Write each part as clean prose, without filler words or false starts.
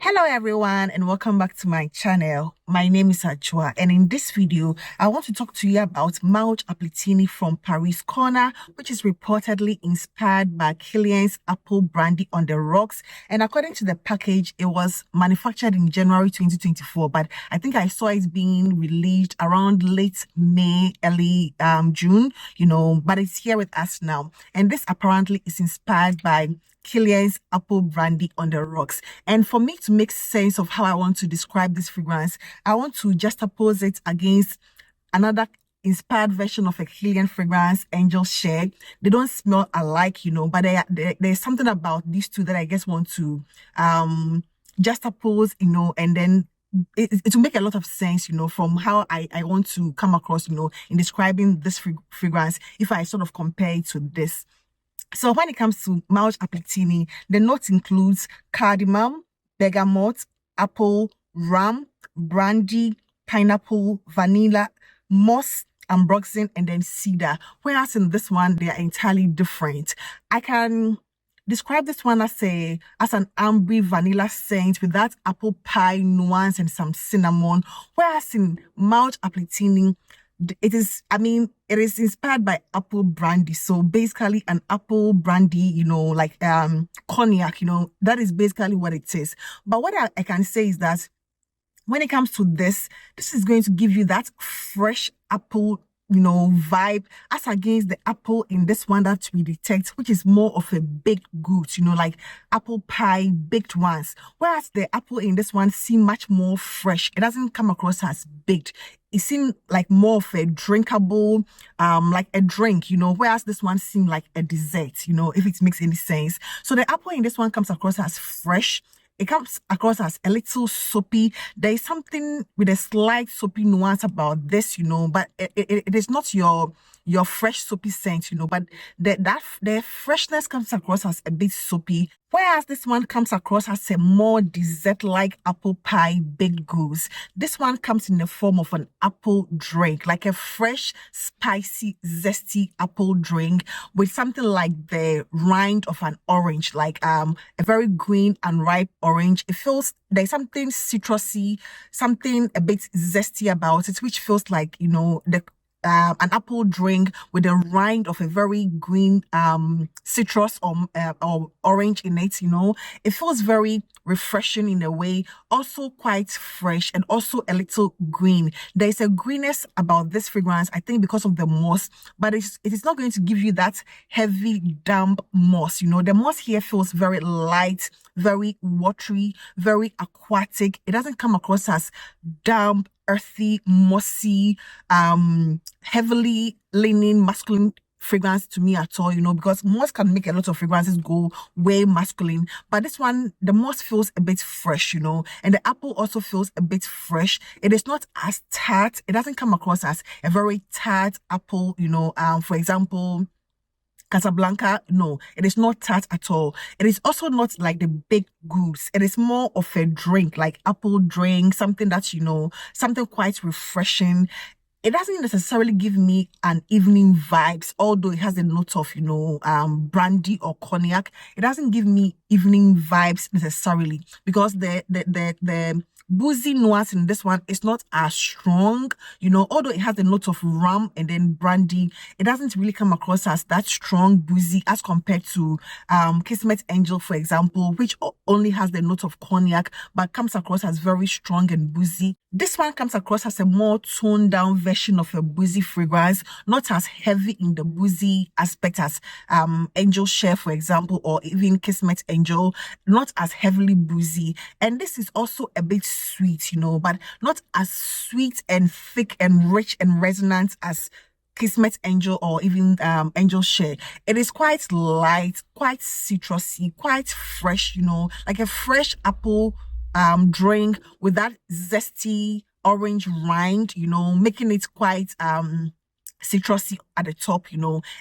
Hello everyone and welcome back to my channel. My name is Ajua, and in this video I want to talk to you about Mawj Appletini from Paris Corner, which is reportedly inspired by Kilian's apple brandy on the rocks. And according to the package, it was manufactured in January 2024, but I think I saw it being released around late May, early June, but it's here with us now. And this apparently is inspired by Kilian's apple brandy on the rocks. And for me to make sense of how I want to describe this fragrance, I want to juxtapose it against another inspired version of a Kilian fragrance, Angel Share. They don't smell alike, but there's something about these two that I guess want to juxtapose, and then it will make a lot of sense, from how I want to come across, in describing this fragrance if I sort of compare it to this. So when it comes to Mawj Appletini, the note includes cardamom, bergamot, apple, rum, brandy, pineapple, vanilla, moss, ambroxan, and then cedar. Whereas in this one, they are entirely different. I can describe this one as an amber vanilla scent with that apple pie nuance and some cinnamon. Whereas in Mawj Appletini, it is inspired by apple brandy. So basically an apple brandy, like cognac, that is basically what it is. But what I can say is that when it comes to this is going to give you that fresh apple vibe, as against the apple in this one that we detect, which is more of a baked goods, like apple pie baked ones. Whereas the apple in this one seems much more fresh. It doesn't come across as baked. It seems like more of a drinkable, like a drink, whereas this one seems like a dessert, if it makes any sense. So the apple in this one comes across as fresh. It comes across as a little soapy. There is something with a slight soapy nuance about this, but it is not your fresh soapy scent, but the freshness comes across as a bit soapy. Whereas this one comes across as a more dessert-like apple pie baked goods. This one comes in the form of an apple drink, like a fresh, spicy, zesty apple drink with something like the rind of an orange, like a very green and ripe orange. It feels there's something citrusy, something a bit zesty about it, which feels like, an apple drink with a rind of a very green citrus or orange in it. It feels very refreshing in a way, also quite fresh and also a little green. There's a greenness about this fragrance, I think, because of the moss, but it is not going to give you that heavy damp moss. The moss here feels very light, very watery, very aquatic. It doesn't come across as damp, earthy, mossy, heavily leaning masculine fragrance to me at all, because moss can make a lot of fragrances go way masculine, but this one, the moss feels a bit fresh, and the apple also feels a bit fresh. It is not as tart. It doesn't come across as a very tart apple, for example, Casablanca. No, it is not tart at all. It is also not like the baked goods. It is more of a drink, like apple drink, something that, something quite refreshing. It doesn't necessarily give me an evening vibes, although it has a note of, brandy or cognac. It doesn't give me evening vibes necessarily, because the boozy nuance in this one is not as strong, although it has a note of rum and then brandy. It doesn't really come across as that strong boozy as compared to Kismet Angel, for example, which only has the note of cognac but comes across as very strong and boozy. This one comes across as a more toned down version of a boozy fragrance, not as heavy in the boozy aspect as Angel Share, for example, or even Kismet Angel, not as heavily boozy. And this is also a bit sweet, but not as sweet and thick and rich and resonant as Kismet Angel or even Angel Share. It is quite light, quite citrusy, quite fresh, like a fresh apple drink with that zesty orange rind, making it quite citrusy at the top,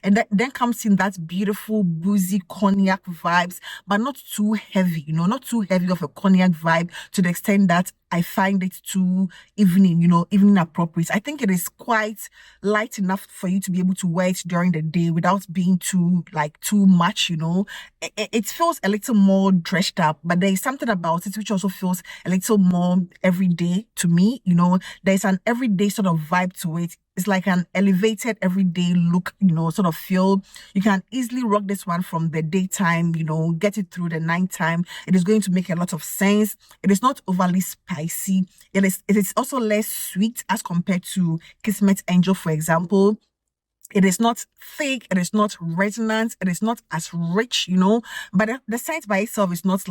and then comes in that beautiful boozy cognac vibes, but not too heavy, not too heavy of a cognac vibe to the extent that I find it too evening appropriate. I think it is quite light enough for you to be able to wear it during the day without being too much, It feels a little more dressed up, but there is something about it which also feels a little more everyday to me, There's an everyday sort of vibe to it. It's like an elevated everyday look, sort of feel. You can easily rock this one from the daytime, get it through the nighttime. It is going to make a lot of sense. It is not overly spicy. It is also less sweet as compared to Kismet Angel, for example. It is not thick, it is not resonant, it is not as rich, but the scent by itself is not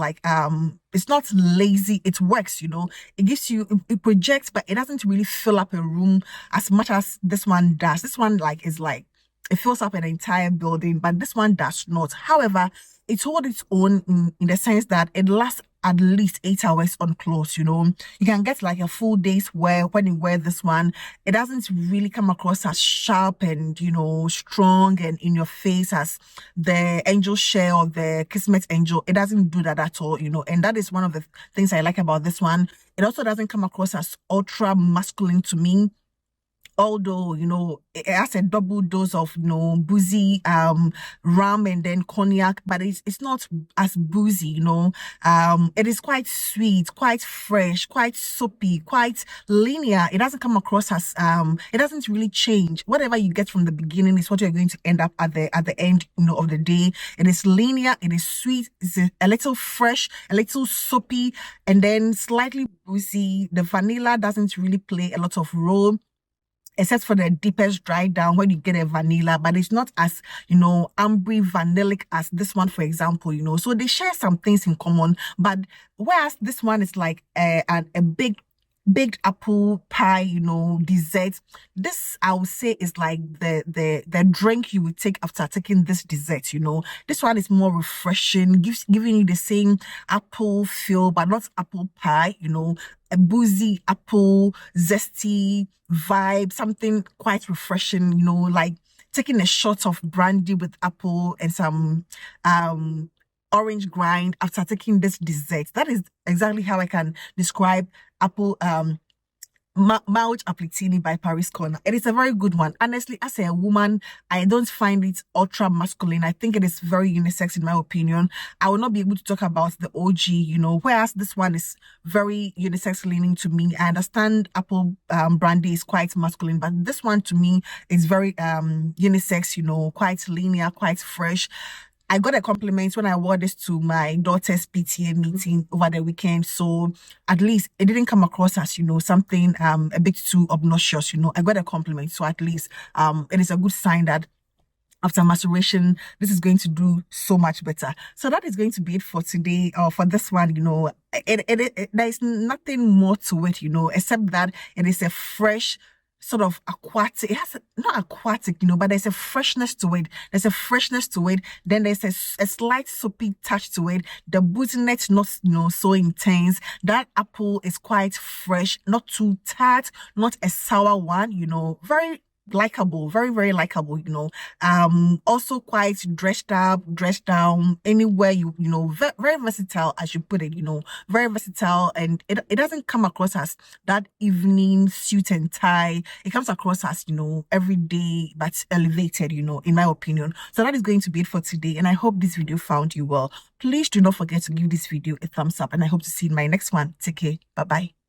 it's not lazy. It works, it gives you, it projects, but it doesn't really fill up a room as much as this one does. This one is like it fills up an entire building, but this one does not. However, it holds its own in the sense that it lasts at least 8 hours on clothes. You can get like a full day's wear when you wear this one. It doesn't really come across as sharp and strong and in your face as the Angel Share or the Kismet Angel. It doesn't do that at all, and that is one of the things I like about this one. It also doesn't come across as ultra masculine to me, although it has a double dose of boozy rum and then cognac, but it's not as boozy. It is quite sweet, quite fresh, quite soapy, quite linear. It doesn't come across as it doesn't really change. Whatever you get from the beginning is what you're going to end up at the end of the day. It is linear, it is sweet, it's a little fresh, a little soapy, and then slightly boozy. The vanilla doesn't really play a lot of role, except for the deepest dry down when you get a vanilla, but it's not as, ambery vanillic as this one, for example, So they share some things in common, but whereas this one is like a big baked apple pie, dessert. This I would say is like the drink you would take after taking this dessert. This one is more refreshing, giving you the same apple feel, but not apple pie. A boozy apple zesty vibe, something quite refreshing. Like taking a shot of brandy with apple and some orange grind after taking this dessert. That is exactly how I can describe apple Mawj Appletini by Paris Corner. It is a very good one. Honestly, as a woman, I don't find it ultra masculine. I think it is very unisex in my opinion. I will not be able to talk about the OG, whereas this one is very unisex leaning to me. I understand apple brandy is quite masculine, but this one to me is very unisex, quite linear, quite fresh. I got a compliment when I wore this to my daughter's PTA meeting over the weekend. So at least it didn't come across as, something a bit too obnoxious, I got a compliment. So at least it is a good sign that after maceration, this is going to do so much better. So that is going to be it for today, or for this one. There is nothing more to it, except that it is a fresh, sort of aquatic. It has not aquatic, but there's a freshness to it. Then there's a slight soapy touch to it. The booziness not so intense. That apple is quite fresh, not too tart, not a sour one. Very likable, very, very likable, also quite dressed up, dressed down, anywhere very, very versatile, as you put it, very versatile. And it doesn't come across as that evening suit and tie. It comes across as, everyday, but elevated, in my opinion. So that is going to be it for today. And I hope this video found you well. Please do not forget to give this video a thumbs up, and I hope to see you in my next one. Take care. Bye-bye.